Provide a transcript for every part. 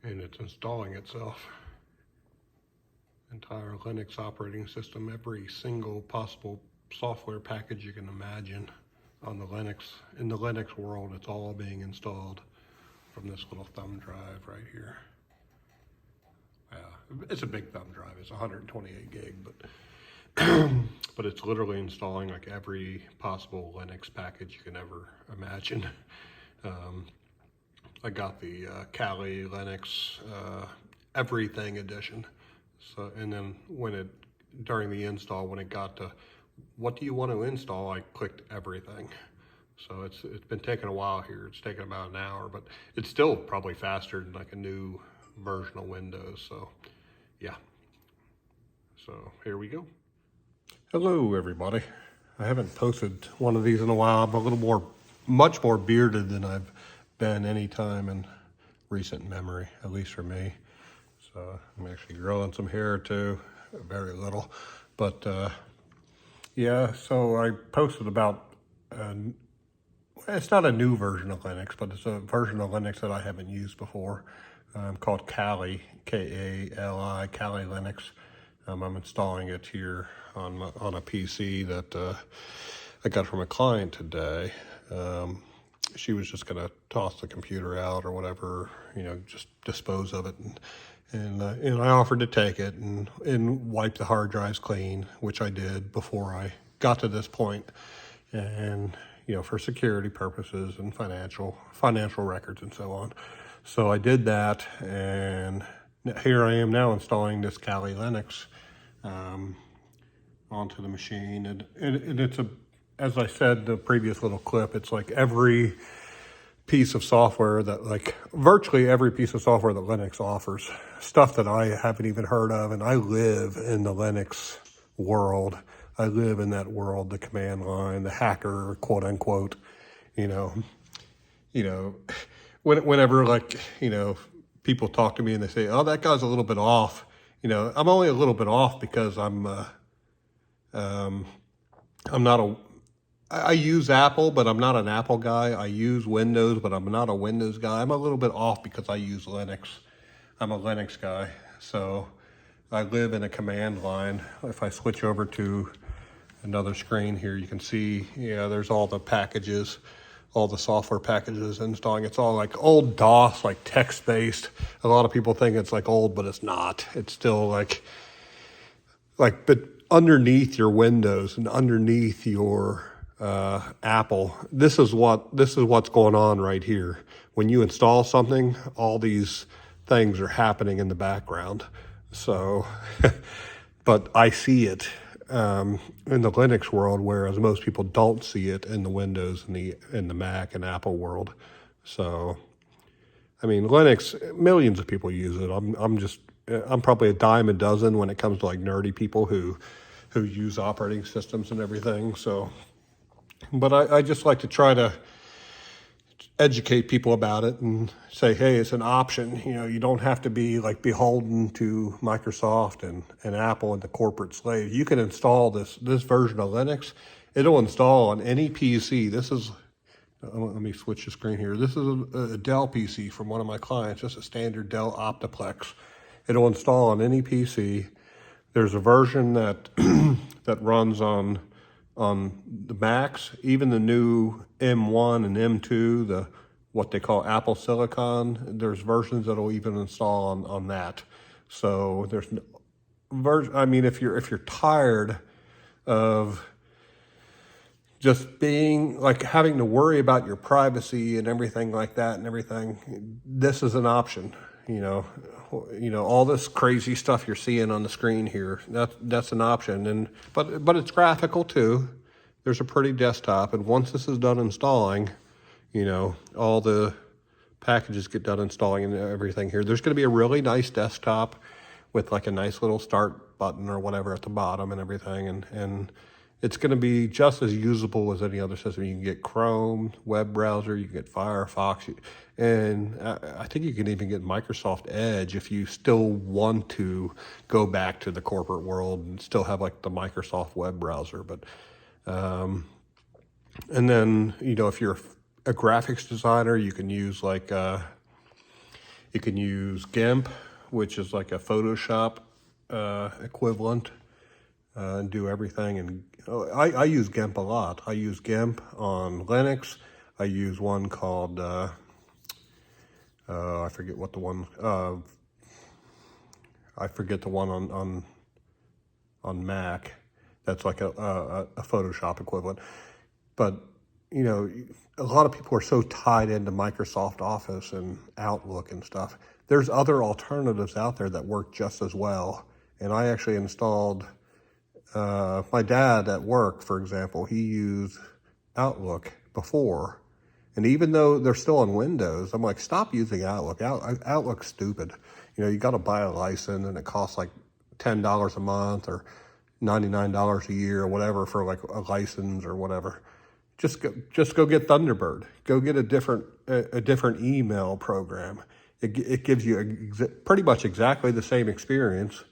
and it's installing itself. Entire Linux operating system, every single possible software package you can imagine on the in the Linux world, it's all being installed from this little thumb drive right here. It's a big thumb drive, it's 128 gig, but it's literally installing like every possible Linux package you can ever imagine. I got the Kali Linux everything edition. So, and then during the install, when it got to what do you want to install, I clicked everything. So it's been taking a while here. It's taken about an hour, but it's still probably faster than like a new version of Windows. So yeah. So here we go. Hello everybody. I haven't posted one of these in a while. I'm much more bearded than I've been any time in recent memory, at least for me. So I'm actually growing some hair too, very little. But yeah, so I posted about, it's not a new version of Linux, but it's a version of Linux that I haven't used before, called Kali, K-A-L-I, Kali Linux. I'm installing it here on a PC that I got from a client today. She was just going to toss the computer out or whatever, just dispose of it. And I offered to take it and wipe the hard drives clean, which I did before I got to this point. And, for security purposes and financial records and so on. So I did that, and here I am now installing this Kali Linux onto the machine. And it's as I said in the previous little clip, it's like every piece of software virtually every piece of software that Linux offers, stuff that I haven't even heard of. And I live in the Linux world. I live in that world, the command line, the hacker, quote unquote, whenever people talk to me and they say, oh, that guy's a little bit off. I'm only a little bit off because I use Apple, but I'm not an Apple guy. I use Windows, but I'm not a Windows guy. I'm a little bit off because I use Linux. I'm a Linux guy. So I live in a command line. If I switch over to another screen here, you can see, there's all the packages, all the software packages installing. It's all like old DOS, like text-based. A lot of people think it's like old, but it's not. It's still but underneath your Windows and underneath your Apple, this is what's going on right here. When you install something, all these things are happening in the background. So, but I see it in the Linux world, whereas most people don't see it in the Windows and the Mac and Apple world. So, I mean, Linux, millions of people use it. I'm probably a dime a dozen when it comes to like nerdy people who use operating systems and everything. So, but I just like to try to educate people about it and say, hey, it's an option. You don't have to be like beholden to Microsoft and Apple and the corporate slave. You can install this version of Linux. It'll install on any PC. Let me switch the screen here. This is a Dell PC from one of my clients, just a standard Dell Optiplex. It'll install on any PC. There's a version that that runs on the Macs, even the new M1 and M2, what they call Apple Silicon. There's versions that'll even install on that. So there's if you're tired of just being having to worry about your privacy and everything like that and everything, this is an option. All this crazy stuff you're seeing on the screen here, that's an option. But it's graphical too. There's a pretty desktop, and once this is done installing, all the packages get done installing and everything here. There's going to be a really nice desktop with like a nice little start button or whatever at the bottom and everything, and it's going to be just as usable as any other system. You can get Chrome web browser, you can get Firefox, and I think you can even get Microsoft Edge if you still want to go back to the corporate world and still have like the Microsoft web browser. But and then if you're a graphics designer, you can use You can use GIMP, which is like a Photoshop equivalent, and do everything. And I use GIMP a lot. I use GIMP on Linux. I use one called, I forget what the one, I forget the one on Mac. That's like a Photoshop equivalent. But, you know, a lot of people are so tied into Microsoft Office and Outlook and stuff. There's other alternatives out there that work just as well. And I actually installed, my dad at work, for example, he used Outlook before. And even though they're still on Windows, I'm like, stop using Outlook. Outlook's stupid. You know, you got to buy a license and it costs like $10 a month or $99 a year or whatever for like a license or whatever. Just go get Thunderbird. Go get a different email program. It gives you pretty much exactly the same experience,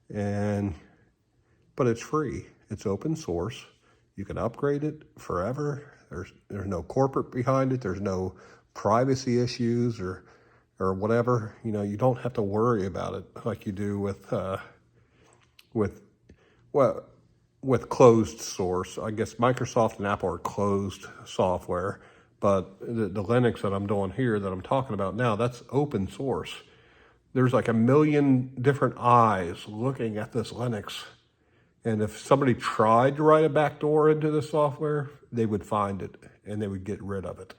but it's free. It's open source. You can upgrade it forever. There's no corporate behind it. There's no privacy issues or whatever. You know, you don't have to worry about it like you do with closed source. I guess Microsoft and Apple are closed software, but the Linux that I'm doing here, that I'm talking about now, that's open source. There's like a million different eyes looking at this Linux. And if somebody tried to write a backdoor into the software, they would find it and they would get rid of it.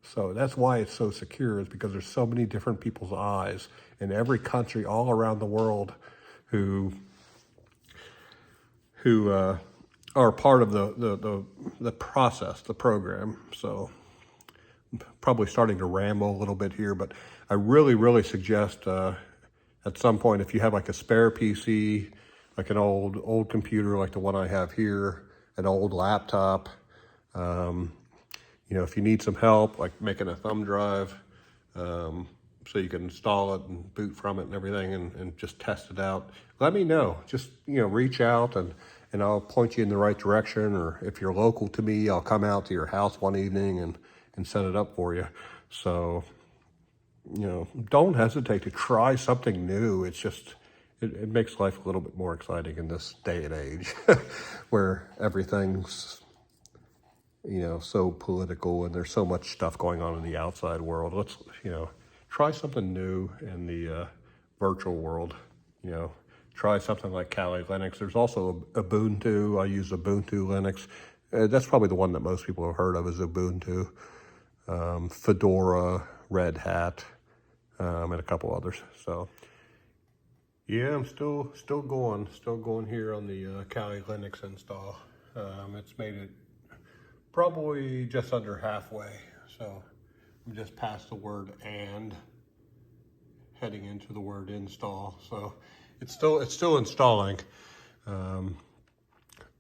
So that's why it's so secure, is because there's so many different people's eyes in every country all around the world who are part of the process, the program. So I'm probably starting to ramble a little bit here, but I really suggest at some point, if you have like a spare PC, like an old computer like the one I have here, an old laptop, you know, if you need some help, like making a thumb drive, so you can install it and boot from it and everything, and just test it out, let me know. Just, you know, reach out and I'll point you in the right direction. Or if you're local to me, I'll come out to your house one evening and set it up for you. So, you know, don't hesitate to try something new. It's just, it makes life a little bit more exciting in this day and age where everything's, you know, so political and there's so much stuff going on in the outside world. Let's, you know, try something new in the virtual world. You know, try something like Kali Linux. There's also Ubuntu. I use Ubuntu Linux. That's probably the one that most people have heard of, is Ubuntu. Fedora, Red Hat, and a couple others. So yeah, I'm still going here on the Kali Linux install. It's made it probably just under halfway. So I'm just past the word and heading into the word install. So it's still installing.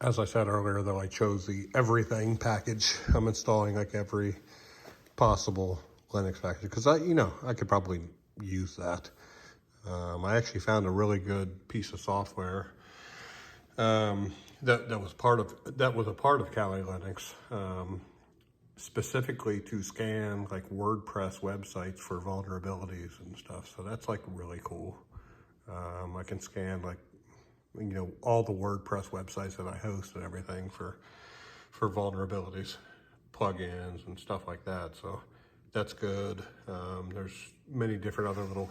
As I said earlier, though, I chose the everything package. I'm installing like every possible Linux package because I could probably use that. I actually found a really good piece of software that was a part of Kali Linux, specifically to scan like WordPress websites for vulnerabilities and stuff. So that's like really cool. I can scan like, you know, all the WordPress websites that I host and everything for vulnerabilities, plugins and stuff like that. So that's good. There's many different other little,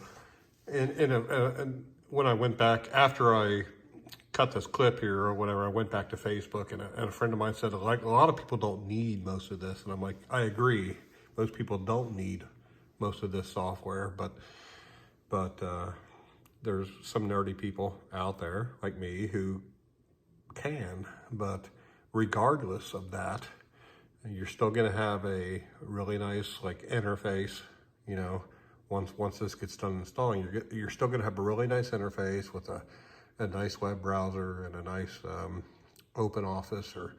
and when I went back, after I cut this clip here or whatever, I went back to Facebook, and a friend of mine said, like, a lot of people don't need most of this. And I'm like, I agree. Most people don't need most of this software, but there's some nerdy people out there like me who can. But regardless of that, you're still going to have a really nice like interface. You know, once this gets done installing, you're still going to have a really nice interface with a nice web browser and a nice open office or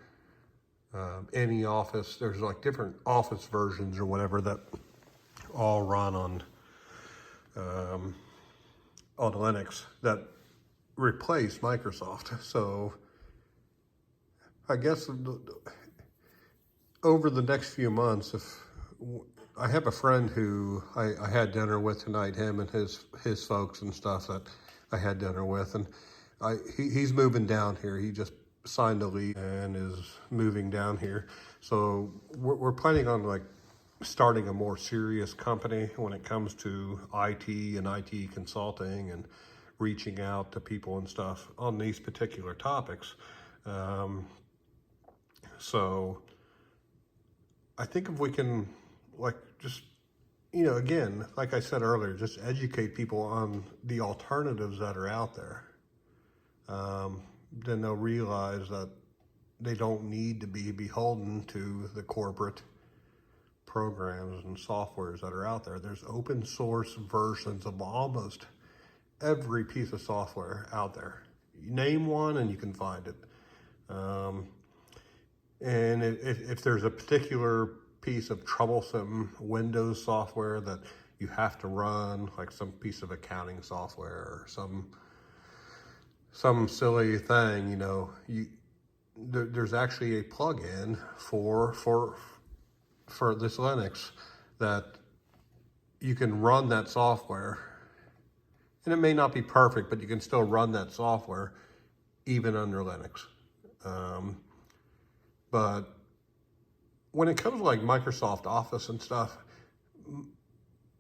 any office. There's like different office versions or whatever that all run on Linux that replace Microsoft. So I guess over the next few months, I have a friend who I had dinner with tonight, him and his folks and stuff that I had dinner with, and he's moving down here. He just signed a lease and is moving down here. So we're planning on like starting a more serious company when it comes to IT and IT consulting and reaching out to people and stuff on these particular topics. So I think if we can, like, just, again, like I said earlier, just educate people on the alternatives that are out there, then they'll realize that they don't need to be beholden to the corporate programs and softwares that are out there. There's open source versions of almost every piece of software out there. You name one and you can find it. And if there's a particular piece of troublesome Windows software that you have to run, like some piece of accounting software or some silly thing, there's actually a plugin for this Linux that you can run that software, and it may not be perfect, but you can still run that software even under Linux. But when it comes to like Microsoft Office and stuff,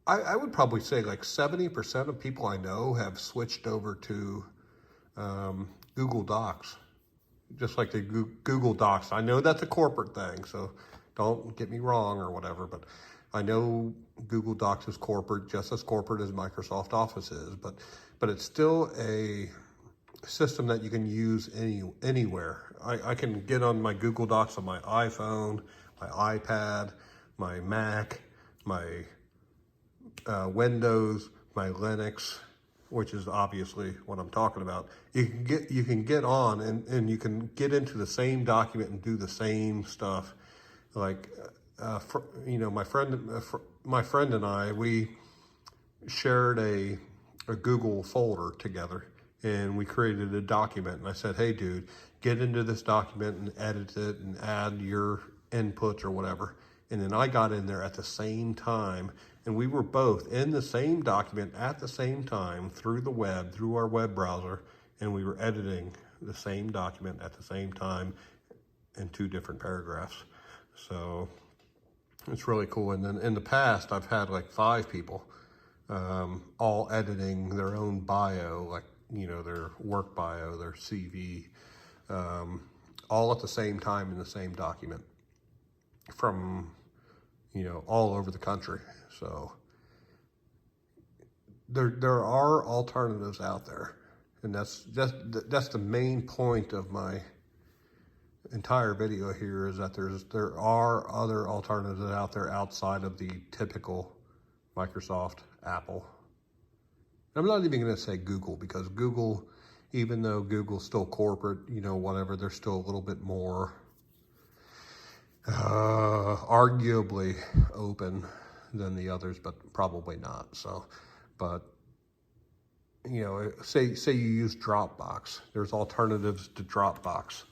I would probably say like 70% of people I know have switched over to Google Docs, just like the Google Docs. I know that's a corporate thing, so don't get me wrong or whatever, but I know Google Docs is corporate, just as corporate as Microsoft Office is, but it's still a system that you can use anywhere. I can get on my Google Docs on my iPhone, my iPad, my Mac, my Windows, my Linux, which is obviously what I'm talking about. You can get on and you can get into the same document and do the same stuff. Like, my friend and I, we shared a Google folder together, and we created a document. And I said, hey, dude, get into this document and edit it and add your inputs or whatever. And then I got in there at the same time, and we were both in the same document at the same time through the web, through our web browser, and we were editing the same document at the same time in 2 different paragraphs. So it's really cool. And then in the past, I've had like 5 people all editing their own bio, like, their work bio, their CV, all at the same time in the same document from, all over the country. So there are alternatives out there. And that's the main point of my entire video here, is that there are other alternatives out there outside of the typical Microsoft, Apple. I'm not even going to say Google, because Google, even though Google's still corporate, whatever, they're still a little bit more arguably open than the others, but probably not. So, but say you use Dropbox. There's alternatives to Dropbox.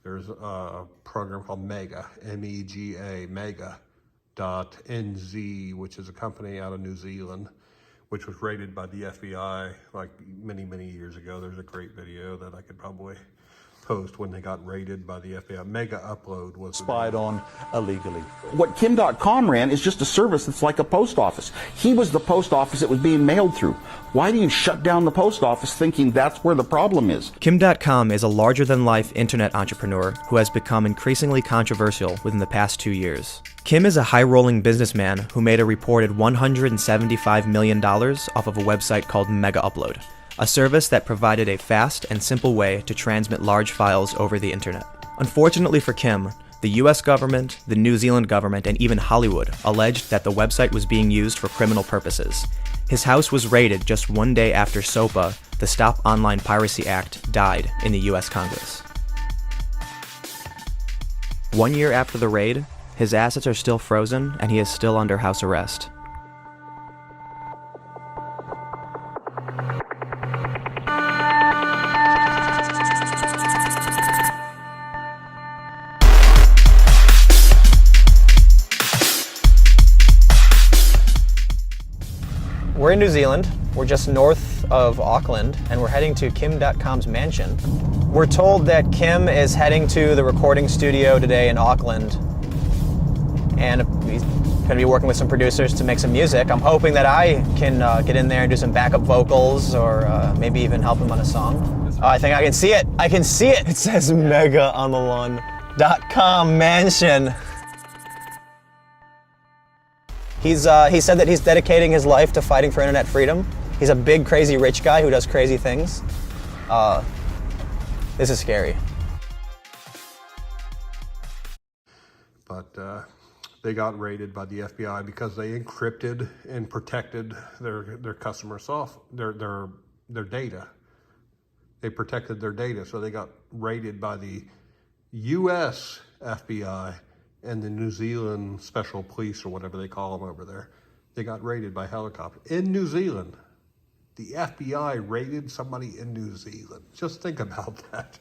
There's a program called Mega, MEGA, Mega.NZ, which is a company out of New Zealand, which was raided by the FBI like many, many years ago. There's a great video that I could probably post when they got raided by the FBI. Mega Upload was spied on illegally. What Kim.com ran is just a service that's like a post office. He was the post office it was being mailed through. Why do you shut down the post office thinking that's where the problem is? Kim.com is a larger-than-life internet entrepreneur who has become increasingly controversial within the past 2 years. Kim is a high-rolling businessman who made a reported $175 million off of a website called Mega Upload, a service that provided a fast and simple way to transmit large files over the internet. Unfortunately for Kim, the US government, the New Zealand government, and even Hollywood alleged that the website was being used for criminal purposes. His house was raided just 1 day after SOPA, the Stop Online Piracy Act, died in the US Congress. 1 year after the raid, his assets are still frozen and he is still under house arrest. we're in New Zealand. We're just north of Auckland, and we're heading to Kim.com's mansion. We're told that Kim is heading to the recording studio today in Auckland, and he's going to be working with some producers to make some music. I'm hoping that I can get in there and do some backup vocals, or maybe even help him on a song. Oh, I think I can see it. I can see it. It says Mega on the lawn.com mansion. He said that he's dedicating his life to fighting for internet freedom. He's a big, crazy rich guy who does crazy things. This is scary. But they got raided by the FBI because they encrypted and protected their customer their data. They protected their data, so they got raided by the U.S. FBI and the New Zealand Special Police, or whatever they call them over there. They got raided by helicopter in New Zealand. The FBI raided somebody in New Zealand. Just think about that.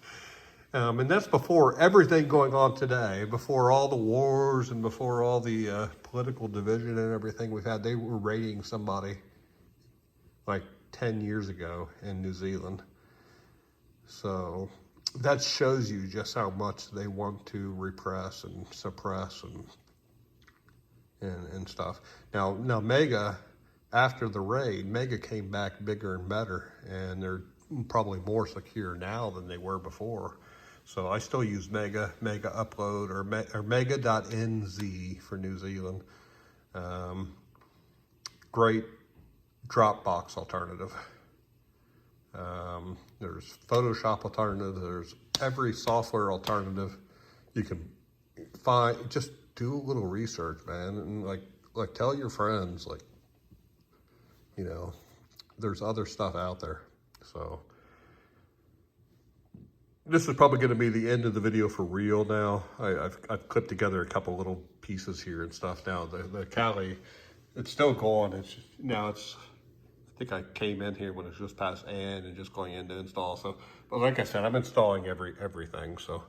And that's before everything going on today, before all the wars and before all the political division and everything we've had. They were raiding somebody like 10 years ago in New Zealand. So that shows you just how much they want to repress and suppress and stuff. Now Mega, after the raid, Mega came back bigger and better, and they're probably more secure now than they were before. So I still use Mega Upload, or Mega.nz for New Zealand. Great Dropbox alternative. There's Photoshop alternative. There's every software alternative you can find. Just do a little research, man, and like tell your friends, like, you know, there's other stuff out there. So this is probably going to be the end of the video for real now. I've clipped together a couple little pieces here and stuff. Now the Kali, it's still going. It's I think I came in here when it was just past and just going in to install. So, but like I said, I'm installing everything. So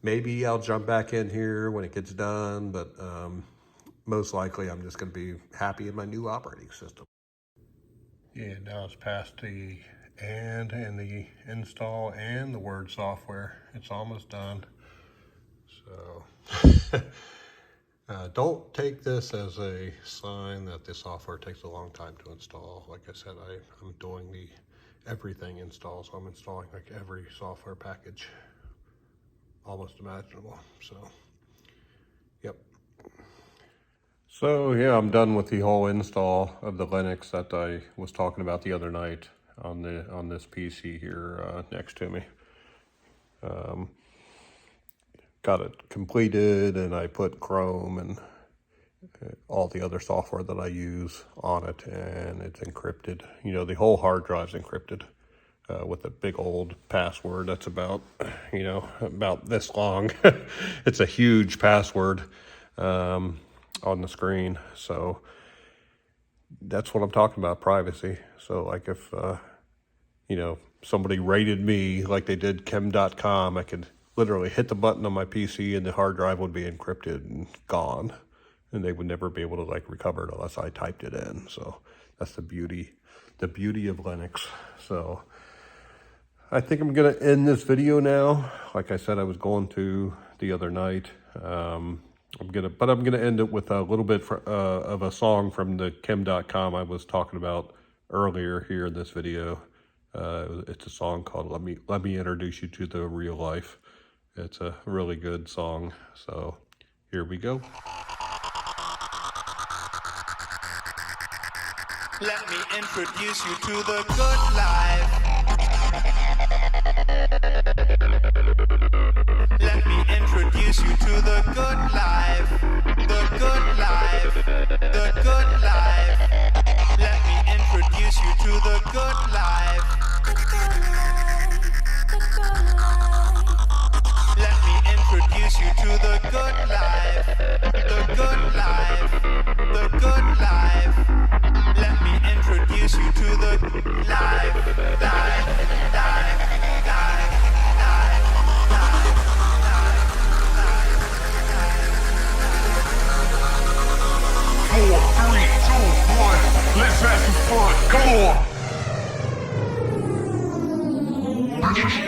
maybe I'll jump back in here when it gets done, but most likely I'm just going to be happy in my new operating system. Yeah, now it's past the and the install and the Word software. It's almost done. So don't take this as a sign that the software takes a long time to install. Like I said, I'm doing the everything install, so I'm installing like every software package almost imaginable. So, yep. So yeah, I'm done with the whole install of the Linux that I was talking about the other night on this PC here next to me. Got it completed, and I put Chrome and all the other software that I use on it, and it's encrypted. You know, the whole hard drive's encrypted with a big old password that's about this long. It's a huge password on the screen. So that's what I'm talking about, privacy. So like if somebody raided me like they did Kim.com, I could literally hit the button on my PC and the hard drive would be encrypted and gone, and they would never be able to like recover it unless I typed it in. So that's the beauty of Linux. So I think I'm gonna end this video now. Like I said, I was going to the other night. I'm gonna end it with a little bit of a song from the Kim.com I was talking about earlier here in this video. It's a song called Let Me Introduce You to the Real Life. It's a really good song. So here we go. Let me introduce you to the good life. Let me introduce you to the good life. The good life. The good life. Let me introduce you to the good life. Let me introduce you to the good life. The good life. The good life. Let me introduce you to the life. cash